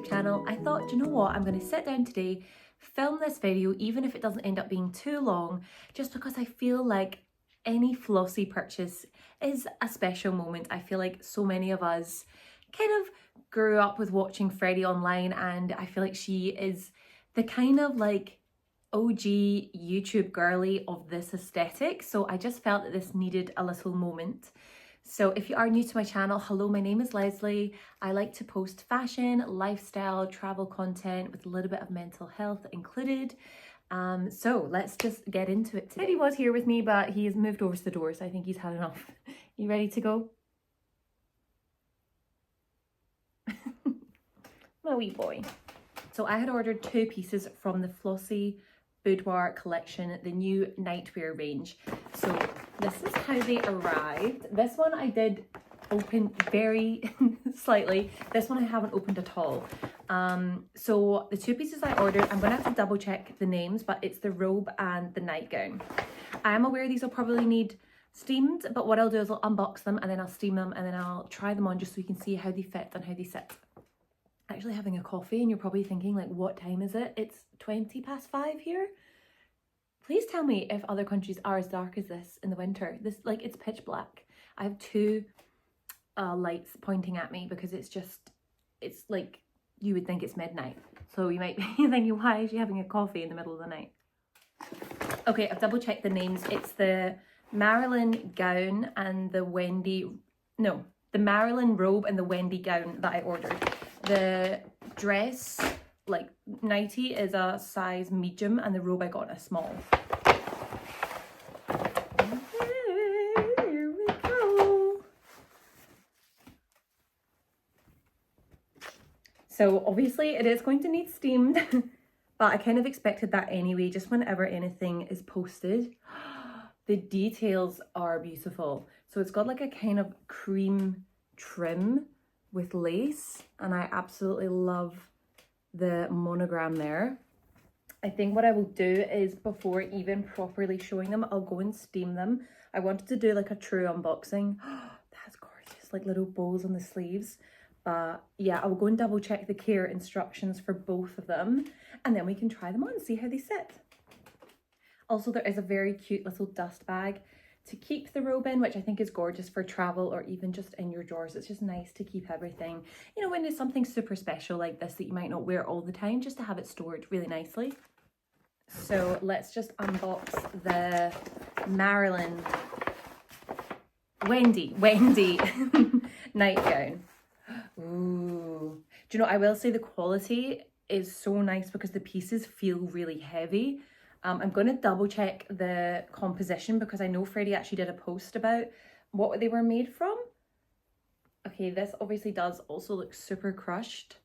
YouTube channel, I thought, do you know what, I'm going to sit down today, film this video, even if it doesn't end up being too long, just because I feel like any Flossy purchase is a special moment. I feel like so many of us kind of grew up with watching Freddy online, and I feel like she is the kind of like OG YouTube girly of this aesthetic. So I just felt that this needed a little moment. So if you are new to my channel, hello, my name is Lesley. I like to post fashion, lifestyle, travel content with a little bit of mental health included. So let's just get into it today. Freddy was here with me, but he has moved over to the door, so I think he's had enough. You ready to go? My wee boy. So I had ordered 2 pieces from the Flossy Boudoir collection, the new nightwear range. So this is how they arrived. This one I did open very slightly. This one I haven't opened at all. So the 2 pieces I ordered, I'm gonna have to double check the names, but it's the robe and the nightgown. I am aware these will probably need steamed, but what I'll do is I'll unbox them and then I'll steam them and then I'll try them on just so you can see how they fit and how they sit. Actually having a coffee, and you're probably thinking like, what time is it? It's 5:20 here. Please tell me if other countries are as dark as this in the winter. This, like, it's pitch black. I have 2 lights pointing at me because it's like you would think it's midnight. So you might be thinking, why is she having a coffee in the middle of the night? Okay, I've double checked the names. It's the Marilyn gown and the the Marilyn robe and the Wendy gown that I ordered. The dress, like nightie, is a size medium and the robe I got in a small. Here we go. So obviously it is going to need steamed, but I kind of expected that anyway, just whenever anything is posted. The details are beautiful. So it's got like a kind of cream trim with lace, and I absolutely love the monogram there. I think what I will do is, before even properly showing them, I'll go and steam them. I wanted to do like a true unboxing. That's gorgeous, like little bows on the sleeves. But yeah, I'll go and double check the care instructions for both of them, and then we can try them on and see how they sit. Also, there is a very cute little dust bag to keep the robe in, which I think is gorgeous for travel or even just in your drawers. It's just nice to keep everything, you know, when there's something super special like this that you might not wear all the time, just to have it stored really nicely. So let's just unbox the Marilyn Wendy nightgown. Ooh. Do you know, I will say the quality is so nice because the pieces feel really heavy. I'm going to double check the composition because I know Freddy actually did a post about what they were made from. Okay, this obviously does also look super crushed.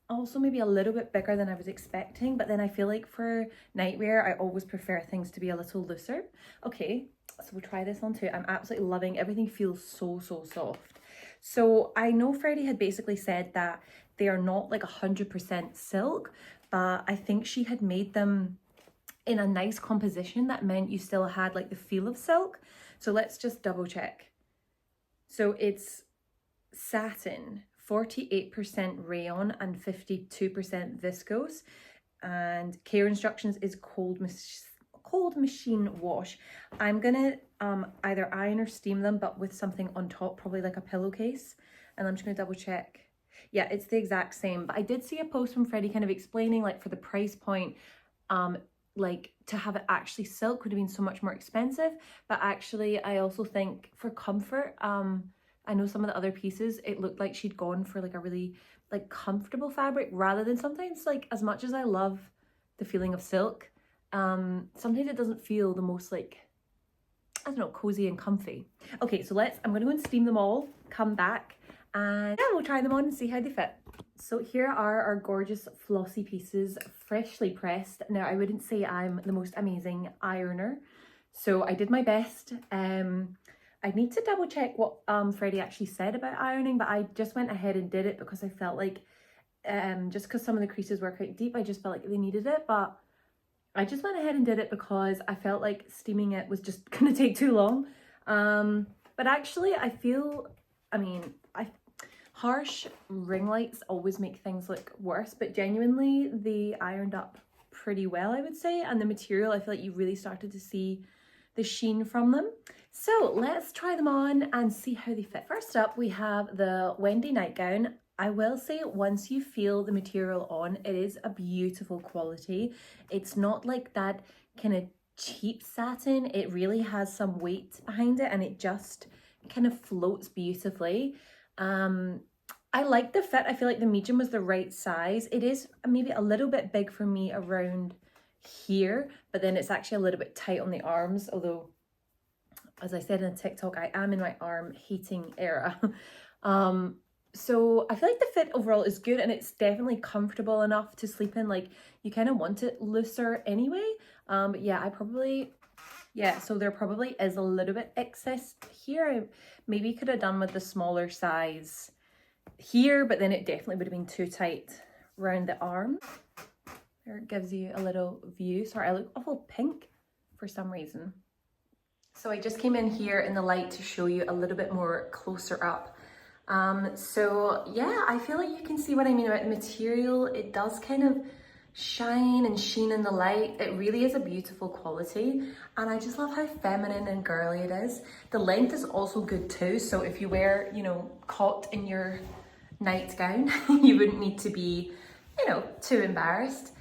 Also maybe a little bit bigger than I was expecting, but then I feel like for nightwear, I always prefer things to be a little looser. Okay, so we'll try this on too. I'm absolutely loving, everything feels so soft. So I know Freddy had basically said that they are not like 100% silk, but I think she had made them in a nice composition that meant you still had like the feel of silk. So let's just double check. So it's satin, 48% rayon and 52% viscose, and care instructions is cold machine wash. I'm gonna either iron or steam them, but with something on top, probably like a pillowcase, and I'm just gonna double check. Yeah, it's the exact same, but I did see a post from Freddy kind of explaining, like, for the price point, like to have it actually silk would have been so much more expensive. But actually I also think for comfort, I know some of the other pieces, it looked like she'd gone for like a really like comfortable fabric rather than, sometimes, like, as much as I love the feeling of silk, sometimes it doesn't feel the most, like, I don't know, cozy and comfy. Okay, so I'm gonna go and steam them all, come back, and yeah, we'll try them on and see how they fit. So here are our gorgeous Flossy pieces, freshly pressed. Now, I wouldn't say I'm the most amazing ironer, so I did my best. I need to double check what Freddy actually said about ironing, but I just went ahead and did it because I felt like, just because some of the creases were quite deep, I just felt like they needed it. But I just went ahead and did it because I felt like steaming it was just going to take too long. But actually, I feel, I mean, Harsh ring lights always make things look worse, but genuinely they ironed up pretty well, I would say, and the material, I feel like you really started to see the sheen from them. So let's try them on and see how they fit. First up, we have the Wendy nightgown. I will say once you feel the material on, it is a beautiful quality. It's not like that kind of cheap satin. It really has some weight behind it and it just kind of floats beautifully. I like the fit. I feel like the medium was the right size. It is maybe a little bit big for me around here, but then it's actually a little bit tight on the arms, although as I said in TikTok, I am in my arm hating era. So I feel like the fit overall is good and it's definitely comfortable enough to sleep in. Like you kind of want it looser anyway. But yeah, so there probably is a little bit excess here. I maybe could have done with the smaller size here, but then it definitely would have been too tight around the arm. There it gives you a little view. Sorry, I look awful pink for some reason. So I just came in here in the light to show you a little bit more closer up. So yeah, I feel like you can see what I mean about the material. It does kind of shine and sheen in the light. It really is a beautiful quality and I just love how feminine and girly it is. The length is also good too, so if you wear, you know, caught in your nightgown, you wouldn't need to be, you know, too embarrassed.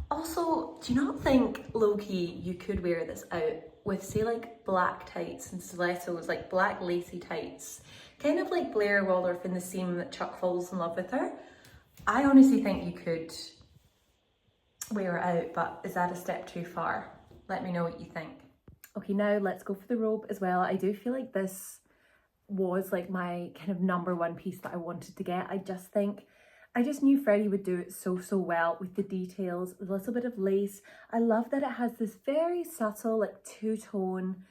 Also, do you not think low-key you could wear this out with say like black tights and stilettos, like black lacy tights, kind of like Blair Waldorf in the scene that Chuck falls in love with her? I honestly think you could wear it out, but is that a step too far? Let me know what you think. Okay, now let's go for the robe as well. I do feel like this was like my kind of number one piece that I wanted to get. I just knew Freddy would do it so well with the details, with a little bit of lace. I love that it has this very subtle like two-tone,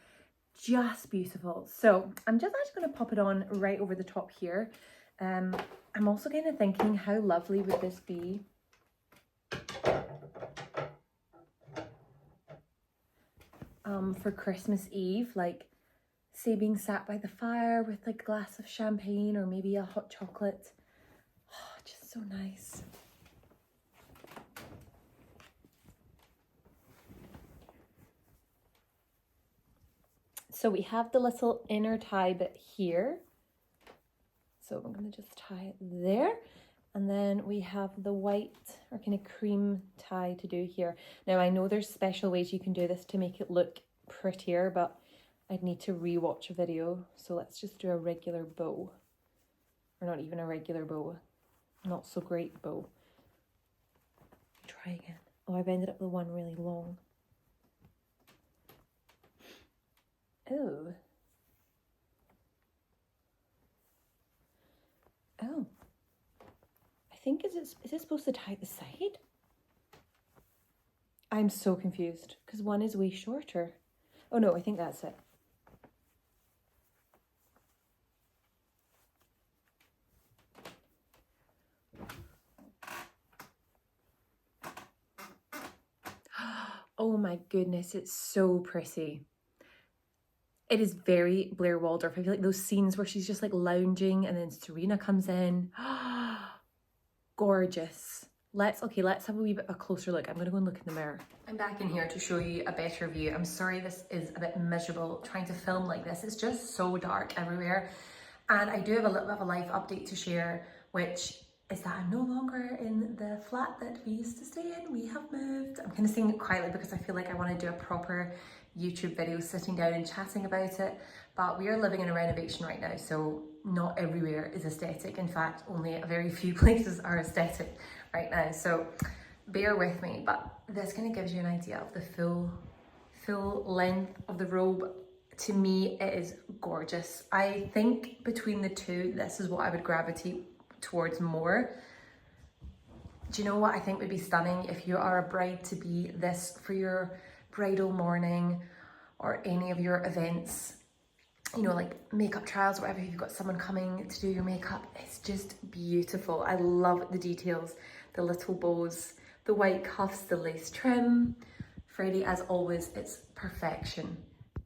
just beautiful. So I'm just actually going to pop it on right over the top here. I'm also kind of thinking how lovely would this be for Christmas Eve, like say being sat by the fire with like a glass of champagne or maybe a hot chocolate. Oh, just so nice. So we have the little inner tie bit here. So I'm going to just tie it there. And then we have the white or kind of cream tie to do here. Now I know there's special ways you can do this to make it look prettier, but I'd need to re-watch a video. So let's just do a regular bow. Or not even a regular bow. Not so great bow. Try again. Oh, I've ended up with one really long. Oh. Oh. I think, is it supposed to tie at the side? I'm so confused because one is way shorter. Oh no, I think that's it. Oh my goodness, it's so pretty. It is very Blair Waldorf. I feel like those scenes where she's just like lounging and then Serena comes in. Gorgeous. Let's have a wee bit of a closer look. I'm gonna go and look in the mirror. I'm back in here to show you a better view. I'm sorry this is a bit miserable trying to film like this. It's just so dark everywhere. And I do have a little bit of a life update to share, which is that I'm no longer in the flat that we used to stay in. We have moved. I'm kind of saying it quietly because I feel like I want to do a proper YouTube video sitting down and chatting about it. But we are living in a renovation right now, so not everywhere is aesthetic. In fact, only a very few places are aesthetic right now. So bear with me, but this kind of gives you an idea of the full length of the robe. To me, it is gorgeous. I think between the two, this is what I would gravitate towards more. Do you know what I think would be stunning if you are a bride to be this for your bridal morning or any of your events, you know, like makeup trials or whatever, if you've got someone coming to do your makeup. It's just beautiful. I love the details, the little bows, the white cuffs, the lace trim. Freddy, as always, it's perfection.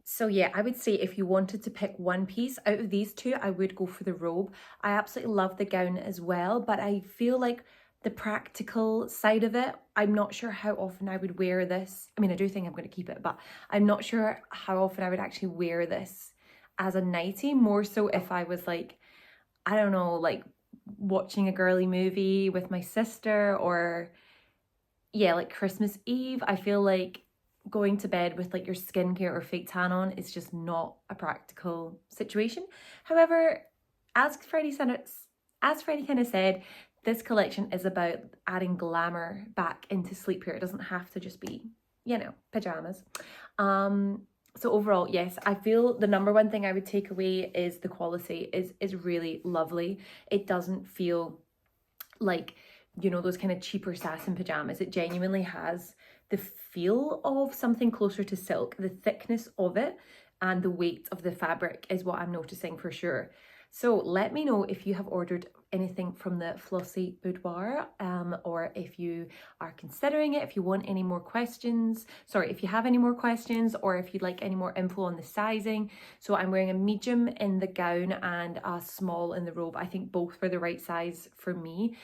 So yeah, I would say if you wanted to pick one piece out of these two, I would go for the robe. I absolutely love the gown as well, but I feel like the practical side of it, I'm not sure how often I would wear this. I mean, I do think I'm going to keep it, but I'm not sure how often I would actually wear this as a nightie, more so if I was like, I don't know, like watching a girly movie with my sister, or yeah, like Christmas Eve. I feel like going to bed with like your skincare or fake tan on is just not a practical situation. However, as Freddie said, as Freddie kind of said, this collection is about adding glamour back into sleepwear. It doesn't have to just be, you know, pajamas. So overall, yes, I feel the number one thing I would take away is the quality is really lovely. It doesn't feel like, you know, those kind of cheaper satin pajamas. It genuinely has the feel of something closer to silk. The thickness of it and the weight of the fabric is what I'm noticing for sure. So let me know if you have ordered anything from the Flossy Boudoir, or if you are considering it, if you want any more questions, sorry, if you have any more questions, or if you'd like any more info on the sizing. So I'm wearing a medium in the gown and a small in the robe. I think both were the right size for me.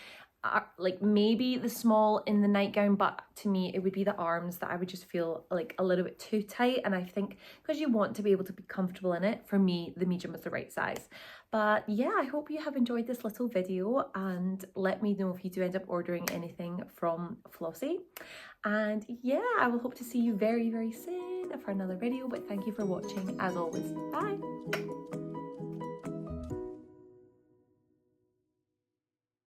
Like maybe the small in the nightgown, but to me it would be the arms that I would just feel like a little bit too tight, and I think because you want to be able to be comfortable in it, for me the medium was the right size. But yeah, I hope you have enjoyed this little video, and let me know if you do end up ordering anything from Flossy. And yeah, I will hope to see you very, very soon for another video, but thank you for watching as always. Bye.